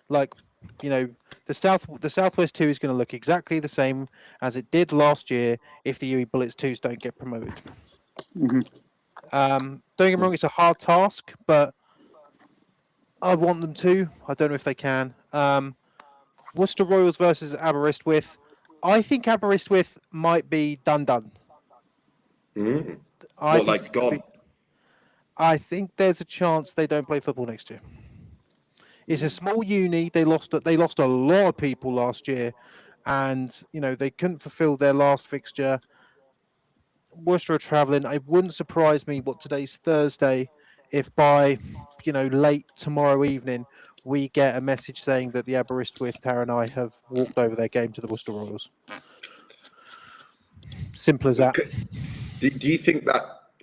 Like, the Southwest 2 is going to look exactly the same as it did last year if the UE Bullets 2s don't get promoted. Mm-hmm. Don't get me wrong, it's a hard task, but I want them to. I don't know if they can. Worcester Royals versus Aberystwyth. I think Aberystwyth might be done. Mm. I What, think like gone? I think there's a chance they don't play football next year. It's a small uni. They lost a lot of people last year, and they couldn't fulfil their last fixture. Worcester are travelling. It wouldn't surprise me. What today's Thursday, if by late tomorrow evening we get a message saying that the Aberystwyth Tara and I have walked over their game to the Worcester Royals. Simple as that. Do you think that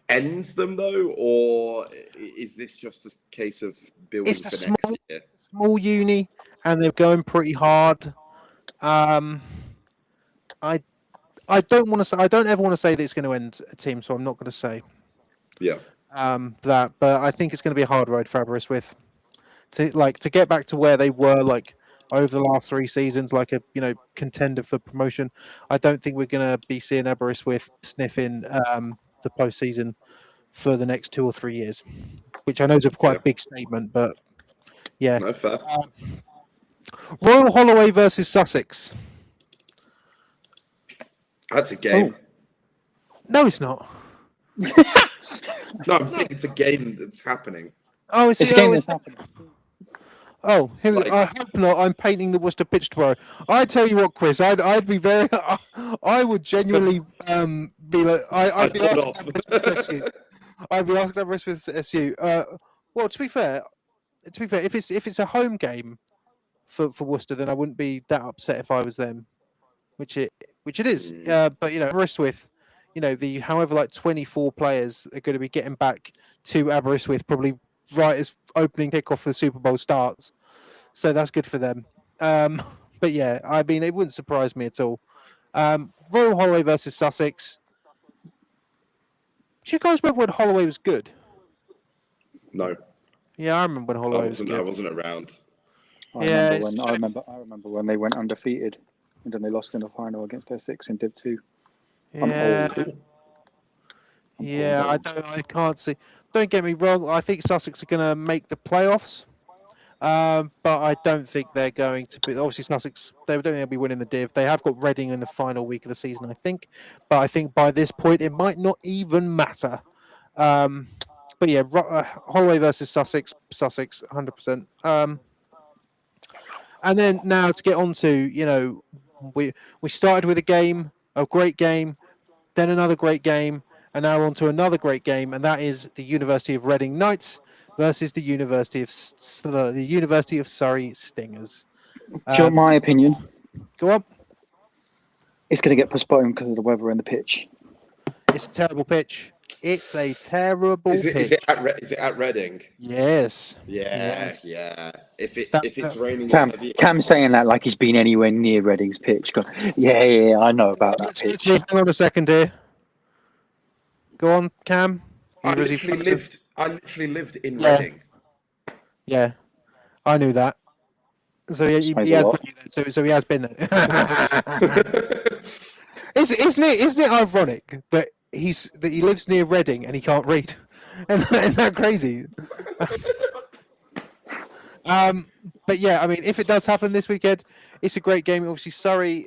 ends them though, or is this just a case of building It's a for next year? small uni, and they're going pretty hard. I don't want to say. I don't ever want to say that it's going to end a team, so I'm not going to say. Yeah. That, but I think it's going to be a hard road for Aberystwyth to get back to where they were over the last 3 seasons, like a contender for promotion. I don't think we're going to be seeing Aberystwyth sniffing the postseason for the next 2 or 3 years, which I know is quite a big statement, but yeah. No, fair. Royal Holloway versus Sussex. That's a game. No, it's not. No, I'm saying it's a game that's happening. Oh, it's a game that's happening. Oh, I hope not. I'm painting the Worcester pitch tomorrow. I tell you what, Chris, I'd be very. I would genuinely be like. I'd be asking SSU. I'd be asking with SSU. Well, to be fair, if it's a home game for Worcester, then I wouldn't be that upset if I was them, which it is. But Aberystwyth, the however 24 players are going to be getting back to Aberystwyth probably right as opening kickoff for the Superbowl starts, so that's good for them. But yeah, I mean, it wouldn't surprise me at all. Royal Holloway versus Sussex. Do you guys remember when Holloway was good? No. Yeah, I remember when Holloway was good. I wasn't around. I remember when they went undefeated, and then they lost in the final against Essex in Div 2. Yeah, I can't see. Don't get me wrong. I think Sussex are going to make the playoffs, but I don't think they're going to be. Obviously, Sussex. They don't think they'll be winning the Div. They have got Reading in the final week of the season, I think. But I think by this point, it might not even matter. But yeah, Holloway versus Sussex, 100%. And then now to get on to, we started with a great game, then another great game, and now we're on to another great game, and that is the University of Reading Knights versus the University of Surrey Stingers. Do you want my opinion? Go on. It's going to get postponed because of the weather and the pitch. It's a terrible pitch. It's a terrible pitch. Is it at Reading? Yes. Yeah. If it's raining, Cam's saying that like he's been anywhere near Reading's pitch. Yeah, I know about that pitch. Hang on a second here. Go on, Cam. I literally lived in Reading. Yeah, I knew that. So he has been there. So he has been there. Isn't it ironic that he lives near Reading and he can't read? Isn't that crazy? But yeah, I mean, if it does happen this weekend, it's a great game. Obviously, Surrey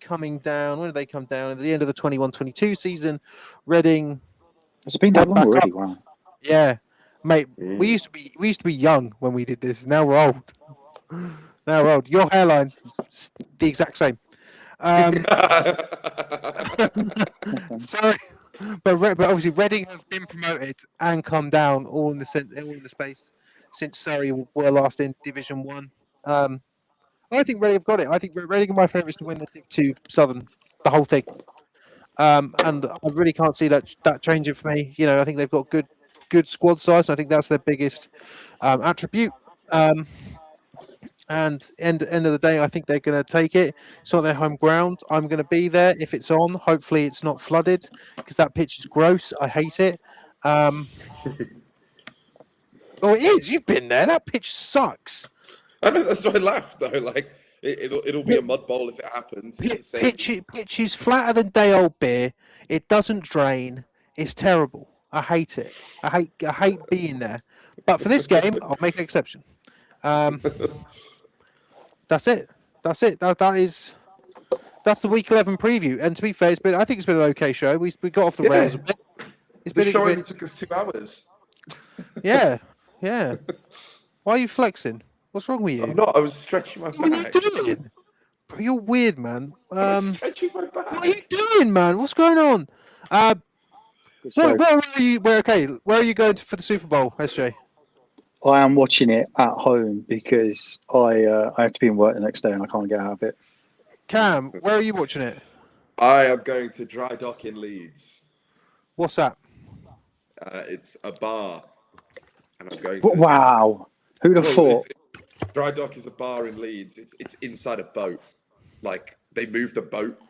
coming down. When did they come down? At the end of the 21-22 season, Reading. It's been that long already. Wow. Yeah, mate. We used to be young when we did this. Now we're old. Your hairline, the exact same. Sorry, but obviously Reading have been promoted and come down all in the space since Surrey were last in Division 1. I think Reading have got it. I think Reading are my favourites to win the Div 2 Southern, the whole thing. And I really can't see that changing for me. I think they've got good squad size. And I think that's their biggest attribute. And end of the day, I think they're going to take it. It's not their home ground. I'm going to be there if it's on. Hopefully, it's not flooded because that pitch is gross. I hate it. Oh, it is. You've been there. That pitch sucks. I know, that's why I laughed though. Like it'll be a mud bowl if it happens. Pitch is flatter than day old beer. It doesn't drain. It's terrible. I hate it. I hate being there. But for this game, I'll make an exception. That's it. That's it. That's the week 11 preview. And to be fair, I think it's been an okay show. We got off the rails a bit. It's The been show a only bit. took us 2 hours. Yeah. Why are you flexing? What's wrong with you? I'm not. I was stretching my What are you back. doing? Bro, you're weird, man. I was stretching my back. What are you doing, man? What's going on? Where are you? Where are you going for the Super Bowl, SJ? I am watching it at home because I have to be in work the next day and I can't get out of it. Cam, where are you watching it? I am going to Dry Dock in Leeds. What's that? It's a bar, and I'm going to. Wow, who'd have thought? Dry Dock is a bar in Leeds. It's inside a boat. Like they moved the boat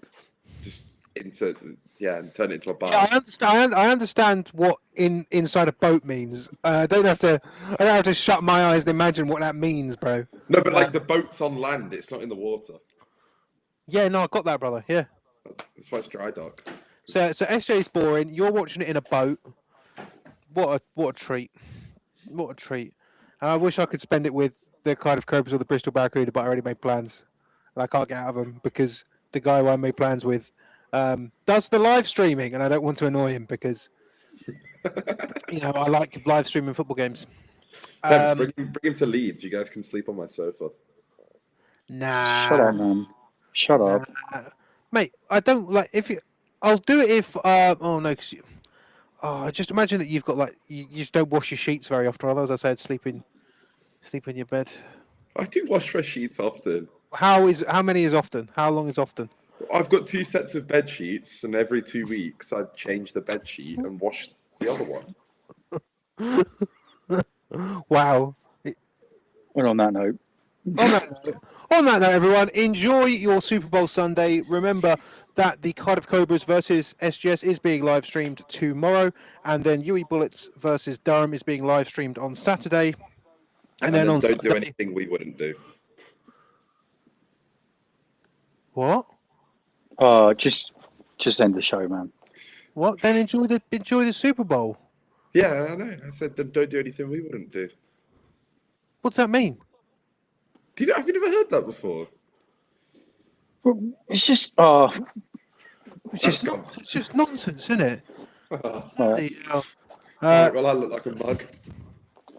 just into and turn it into a bar. Yeah, I understand what inside a boat means. I don't have to shut my eyes and imagine what that means, bro. No, but like the boat's on land. It's not in the water. Yeah, no, I got that, brother. Yeah. That's why it's Dry Dock. So SJ's boring. You're watching it in a boat. What a treat! What a treat! And I wish I could spend it with the Cardiff Cobras or the Bristol Barracuda, but I already made plans, and I can't get out of them because the guy who I made plans with does the live streaming, and I don't want to annoy him because I like live streaming football games. Bring him to Leeds. You guys can sleep on my sofa. Nah. Shut up, man. Shut up. Mate, I don't like if you. I'll do it if. Oh no, because just imagine that you've got you just don't wash your sheets very often. Otherwise, I said sleep in your bed. I do wash my sheets often. How many is often? How long is often? I've got 2 sets of bed sheets, and every 2 weeks I change the bed sheet and wash the other one. Wow. And on that note. On that note, everyone, enjoy your Super Bowl Sunday. Remember that the Cardiff Cobras versus SGS is being live streamed tomorrow, and then UE Bullets versus Durham is being live streamed on Saturday. And then on don't Sunday, do anything we wouldn't do. What? Just end the show, man. What? Then enjoy the Super Bowl. Yeah, I know. I said don't do anything we wouldn't do. What's that mean? Have you never heard that before? It's just It's just nonsense, isn't it? All Right, well, I look like a mug.